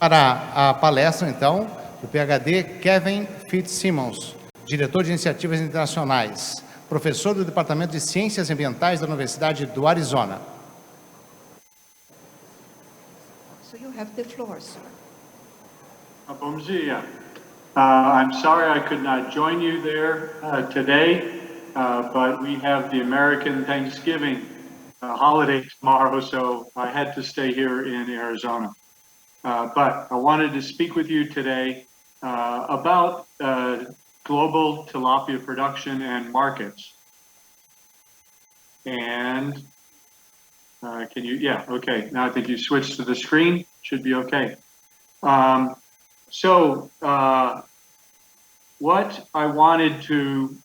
Para a palestra, então, o Ph.D. Kevin Fitzsimmons, diretor de Iniciativas Internacionais, professor do Departamento de Ciências Ambientais da Universidade do Arizona. So you have the floor, sir. Bom dia. I'm sorry I could not join you there today, but we have the American Thanksgiving holiday tomorrow, so I had to stay here in Arizona. But I wanted to speak with you today about global tilapia production and markets. And can you, yeah, okay. Now I think you switched to the screen, should be okay. What I wanted to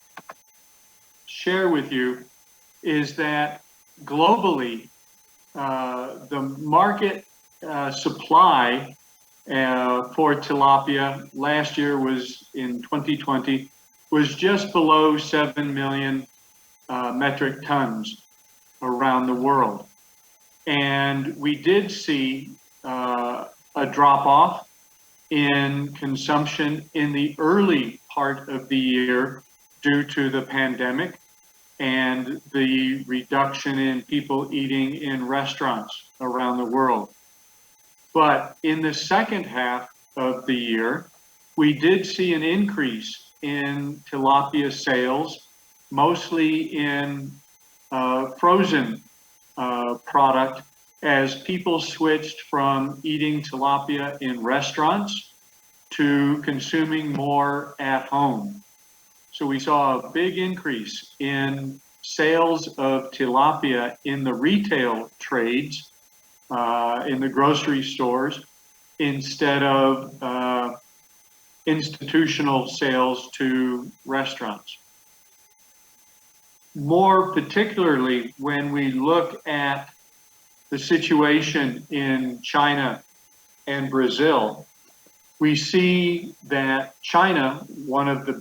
share with you is that globally, the market supply for tilapia last year was, in 2020, was just below 7 million metric tons around the world. And we did see a drop off in consumption in the early part of the year due to the pandemic and the reduction in people eating in restaurants around the world. But in the second half of the year, we did see an increase in tilapia sales, mostly in frozen product, as people switched from eating tilapia in restaurants to consuming more at home. So we saw a big increase in sales of tilapia in the retail trades, in the grocery stores, instead of institutional sales to restaurants. More particularly, when we look at the situation in China and Brazil, we see that China, one of the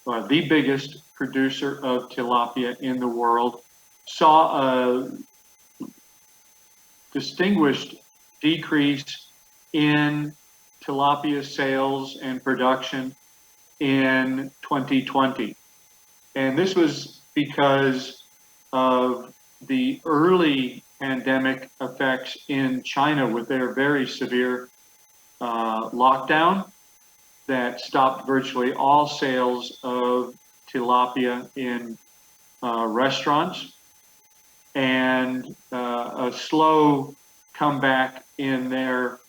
biggest producer of tilapia in the world, saw a distinguished decrease in tilapia sales and production in 2020. And this was because of the early pandemic effects in China with their very severe lockdown that stopped virtually all sales of tilapia in restaurants, and a slow comeback in their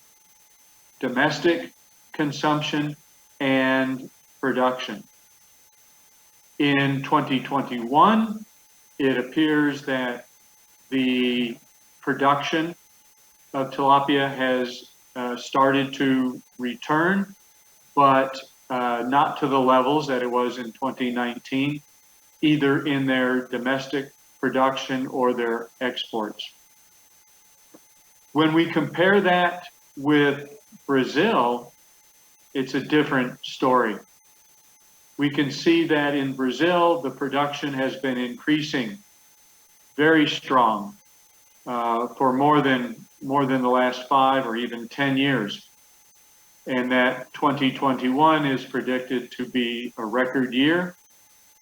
domestic consumption and production. In 2021, it appears that the production of tilapia has started to return, but not to the levels that it was in 2019, either in their domestic production or their exports. When we compare that with Brazil, it's a different story. We can see that in Brazil, the production has been increasing very strong for more than the last 5 or even 10 years. And that 2021 is predicted to be a record year.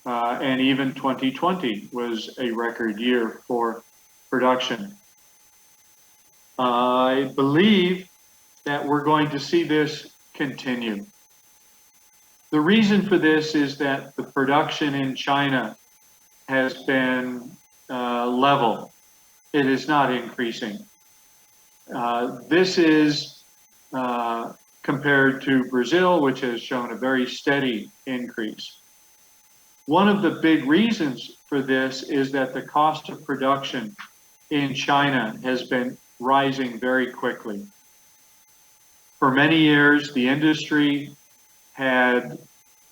And even 2020 was a record year for production. I believe that we're going to see this continue. The reason for this is that the production in China has been level. It is not increasing. This is compared to Brazil, which has shown a very steady increase. One of the big reasons for this is that the cost of production in China has been rising very quickly. For many years, the industry had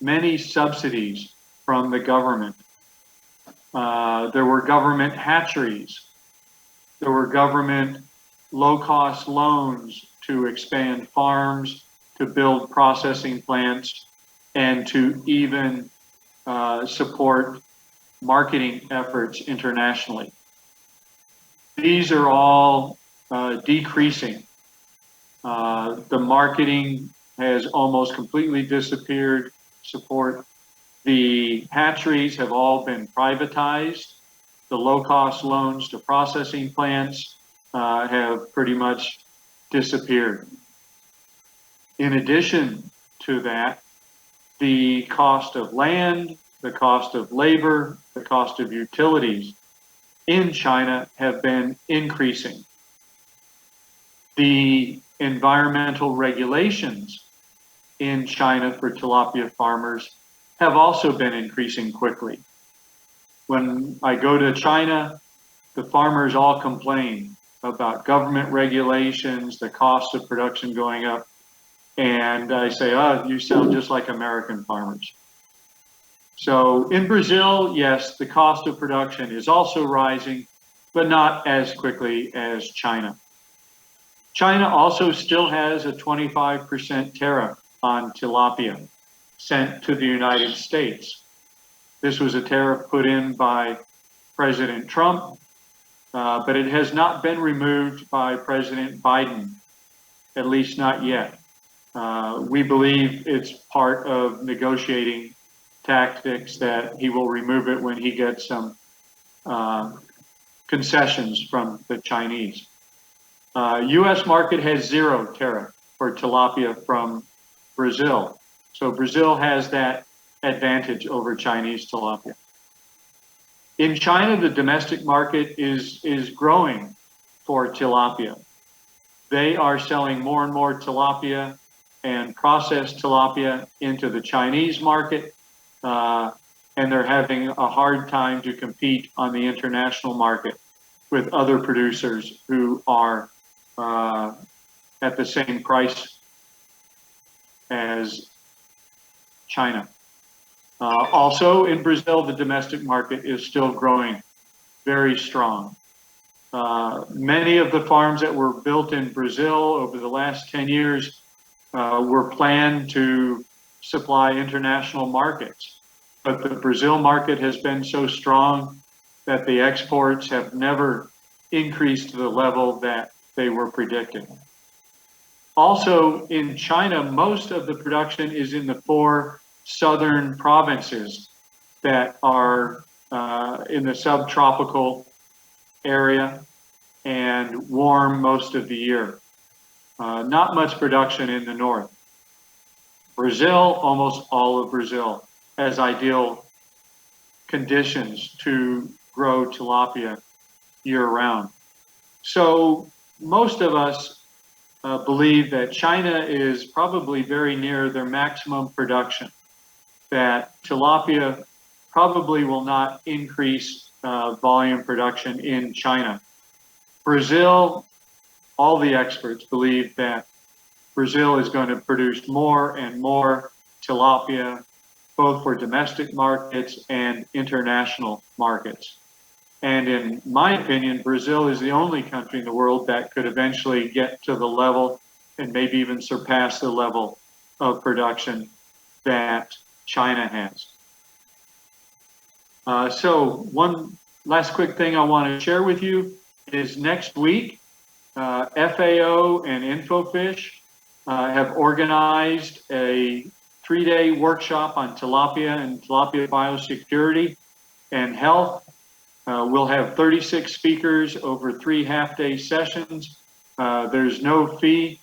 many subsidies from the government. There were government hatcheries. There were government low-cost loans to expand farms, to build processing plants, and to even support marketing efforts internationally. These are all decreasing The marketing has almost completely disappeared. Support. The hatcheries have all been privatized. The low-cost loans to processing plants have pretty much disappeared. In addition to that, the cost of land, the cost of labor, the cost of utilities in China have been increasing. The environmental regulations in China for tilapia farmers have also been increasing quickly. When I go to China, the farmers all complain about government regulations, the cost of production going up, and I say, oh, you sound just like American farmers. So in Brazil, yes, the cost of production is also rising, but not as quickly as China. China also still has a 25% tariff on tilapia sent to the United States. This was a tariff put in by President Trump, but it has not been removed by President Biden, at least not yet. We believe it's part of negotiating tactics that he will remove it when he gets some concessions from the Chinese. U.S. market has zero tariff for tilapia from Brazil. So Brazil has that advantage over Chinese tilapia. In China, the domestic market is growing for tilapia. They are selling more and more tilapia and processed tilapia into the Chinese market, and they're having a hard time to compete on the international market with other producers who are at the same price as China. Also in Brazil, the domestic market is still growing very strong. Many of the farms that were built in Brazil over the last 10 years were planned to supply international markets. But the Brazil market has been so strong that the exports have never increased to the level that they were predicting. Also in China, most of the production is in the 4 southern provinces that are in the subtropical area and warm most of the year. Not much production in the north. Brazil, almost all of Brazil, has ideal conditions to grow tilapia year-round. So most of us believe that China is probably very near their maximum production, that tilapia probably will not increase volume production in China. Brazil, all the experts believe that Brazil is going to produce more and more tilapia, both for domestic markets and international markets. And in my opinion, Brazil is the only country in the world that could eventually get to the level and maybe even surpass the level of production that China has. So one last quick thing I want to share with you is next week, FAO and InfoFish have organized a 3-day workshop on tilapia and tilapia biosecurity and health. We'll have 36 speakers over 3 half-day sessions. There's no fee.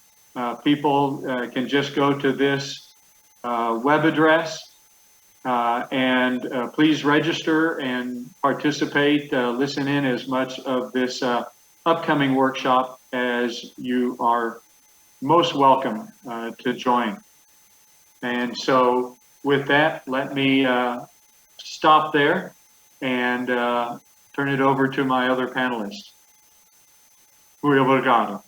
People can just go to this web address and please register and participate. Listen in as much of this upcoming workshop as you are most welcome to join. And so with that, let me stop there and turn it over to my other panelists. Muito obrigado.